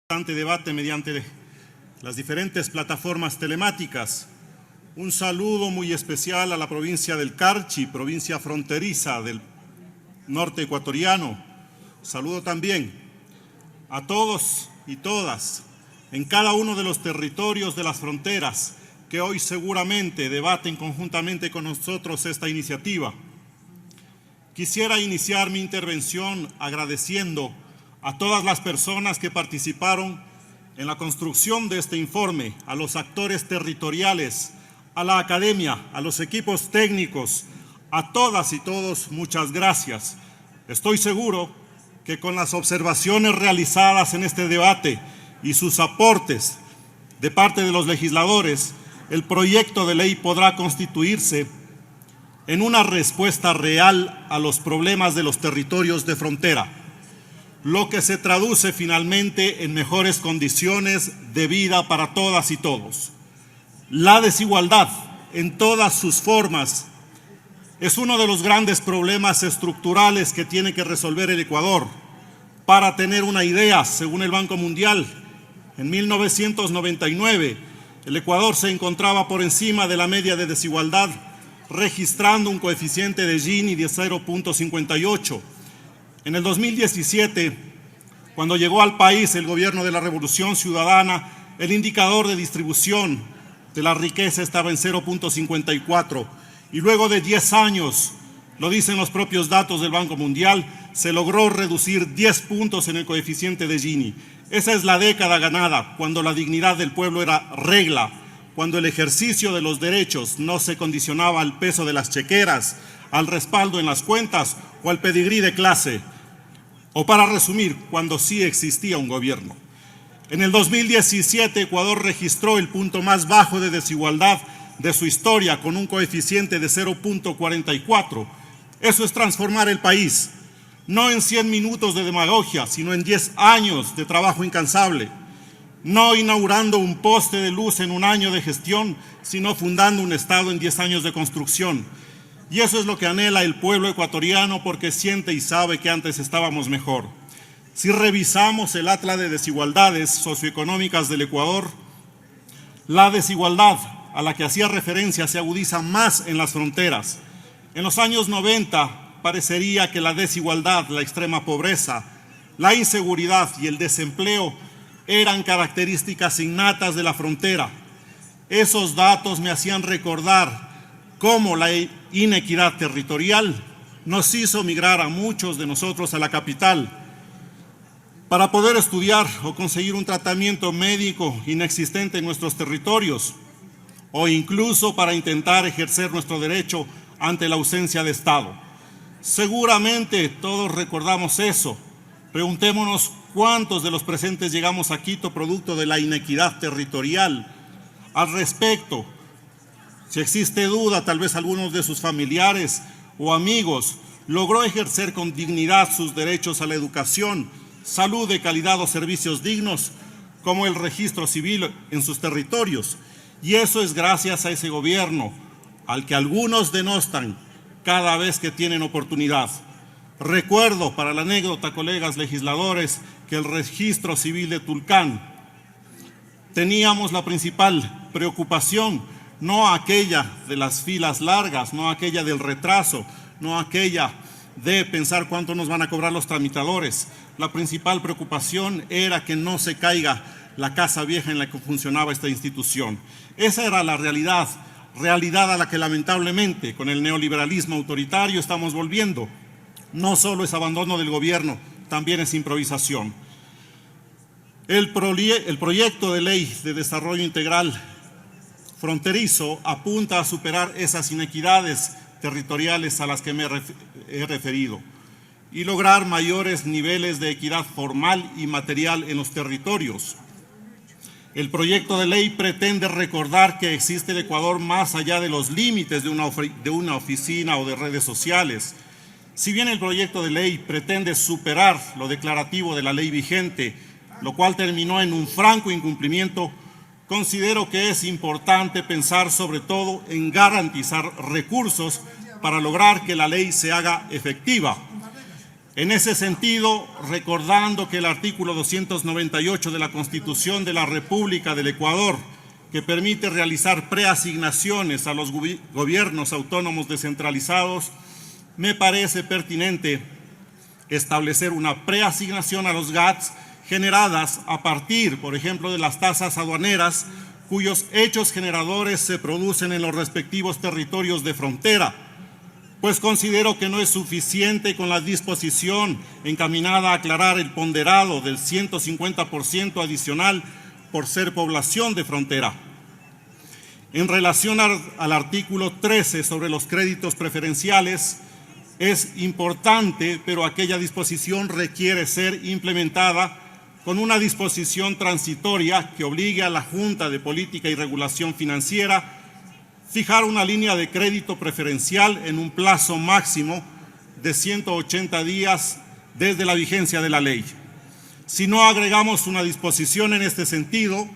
Debate mediante las diferentes plataformas telemáticas. Un saludo muy especial a la provincia del Carchi, provincia fronteriza del norte ecuatoriano. Saludo también a todos y todas en cada uno de los territorios de las fronteras que hoy seguramente debaten conjuntamente con nosotros esta iniciativa. Quisiera iniciar mi intervención agradeciendo a todas las personas que participaron en la construcción de este informe, a los actores territoriales, a la academia, a los equipos técnicos, a todas y todos, muchas gracias. Estoy seguro que con las observaciones realizadas en este debate y sus aportes de parte de los legisladores, el proyecto de ley podrá constituirse en una respuesta real a los problemas de los territorios de frontera, lo que se traduce finalmente en mejores condiciones de vida para todas y todos. La desigualdad en todas sus formas es uno de los grandes problemas estructurales que tiene que resolver el Ecuador. Para tener una idea, según el Banco Mundial, en 1999 el Ecuador se encontraba por encima de la media de desigualdad, registrando un coeficiente de Gini de 0.58. En el 2017, cuando llegó al país el gobierno de la Revolución Ciudadana, el indicador de distribución de la riqueza estaba en 0.54 y luego de 10 años, lo dicen los propios datos del Banco Mundial, se logró reducir 10 puntos en el coeficiente de Gini. Esa es la década ganada, cuando la dignidad del pueblo era regla, cuando el ejercicio de los derechos no se condicionaba al peso de las chequeras, al respaldo en las cuentas o al pedigrí de clase, o para resumir, cuando sí existía un gobierno. En el 2017, Ecuador registró el punto más bajo de desigualdad de su historia, con un coeficiente de 0.44. Eso es transformar el país, no en 100 minutos de demagogia, sino en 10 años de trabajo incansable. No inaugurando un poste de luz en un año de gestión, sino fundando un Estado en 10 años de construcción. Y eso es lo que anhela el pueblo ecuatoriano, porque siente y sabe que antes estábamos mejor. Si revisamos el atlas de desigualdades socioeconómicas del Ecuador, la desigualdad a la que hacía referencia se agudiza más en las fronteras. En los años 90 parecería que la desigualdad, la extrema pobreza, la inseguridad y el desempleo eran características innatas de la frontera. Esos datos me hacían recordar cómo la inequidad territorial nos hizo migrar a muchos de nosotros a la capital para poder estudiar o conseguir un tratamiento médico inexistente en nuestros territorios, o incluso para intentar ejercer nuestro derecho ante la ausencia de Estado. Seguramente todos recordamos eso. Preguntémonos cuántos de los presentes llegamos a Quito producto de la inequidad territorial. Al respecto, si existe duda, tal vez algunos de sus familiares o amigos logró ejercer con dignidad sus derechos a la educación, salud de calidad o servicios dignos, como el registro civil en sus territorios. Y eso es gracias a ese gobierno, al que algunos denostan cada vez que tienen oportunidad. Recuerdo, para la anécdota, colegas legisladores, que el registro civil de Tulcán teníamos la principal preocupación, no aquella de las filas largas, no aquella del retraso, no aquella de pensar cuánto nos van a cobrar los tramitadores. La principal preocupación era que no se caiga la casa vieja en la que funcionaba esta institución. Esa era la realidad a la que lamentablemente con el neoliberalismo autoritario estamos volviendo. No solo es abandono del gobierno, también es improvisación. El proyecto de ley de desarrollo integral fronterizo apunta a superar esas inequidades territoriales a las que me he referido y lograr mayores niveles de equidad formal y material en los territorios. El proyecto de ley pretende recordar que existe el Ecuador más allá de los límites de una oficina o de redes sociales. Si bien el proyecto de ley pretende superar lo declarativo de la ley vigente, lo cual terminó en un franco incumplimiento, considero que es importante pensar sobre todo en garantizar recursos para lograr que la ley se haga efectiva. En ese sentido, recordando que el artículo 298 de la Constitución de la República del Ecuador, que permite realizar preasignaciones a los gobiernos autónomos descentralizados, me parece pertinente establecer una preasignación a los GATS generadas a partir, por ejemplo, de las tasas aduaneras, cuyos hechos generadores se producen en los respectivos territorios de frontera, pues considero que no es suficiente con la disposición encaminada a aclarar el ponderado del 150% adicional por ser población de frontera. En relación al artículo 13 sobre los créditos preferenciales, es importante, pero aquella disposición requiere ser implementada con una disposición transitoria que obligue a la Junta de Política y Regulación Financiera fijar una línea de crédito preferencial en un plazo máximo de 180 días desde la vigencia de la ley. Si no agregamos una disposición en este sentido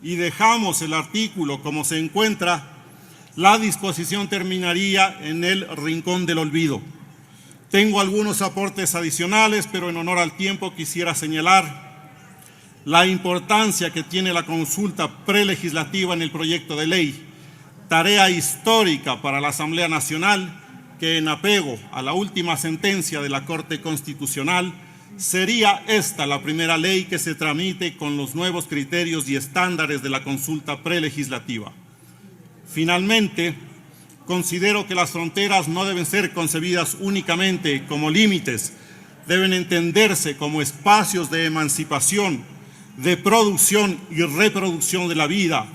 y dejamos el artículo como se encuentra, la disposición terminaría en el rincón del olvido. Tengo algunos aportes adicionales, pero en honor al tiempo quisiera señalar la importancia que tiene la consulta prelegislativa en el proyecto de ley, tarea histórica para la Asamblea Nacional que, en apego a la última sentencia de la Corte Constitucional, sería esta la primera ley que se tramite con los nuevos criterios y estándares de la consulta prelegislativa. Finalmente, considero que las fronteras no deben ser concebidas únicamente como límites, deben entenderse como espacios de emancipación, de producción y reproducción de la vida,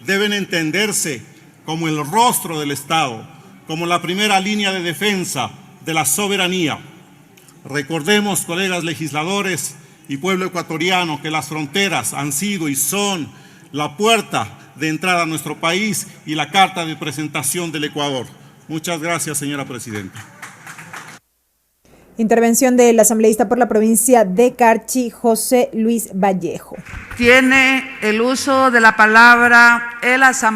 deben entenderse como el rostro del Estado, como la primera línea de defensa de la soberanía. Recordemos, colegas legisladores y pueblo ecuatoriano, que las fronteras han sido y son la puerta de entrada a nuestro país y la carta de presentación del Ecuador. Muchas gracias, señora presidenta. Intervención del asambleísta por la provincia de Carchi, José Luis Vallejo. Tiene el uso de la palabra el asambleísta.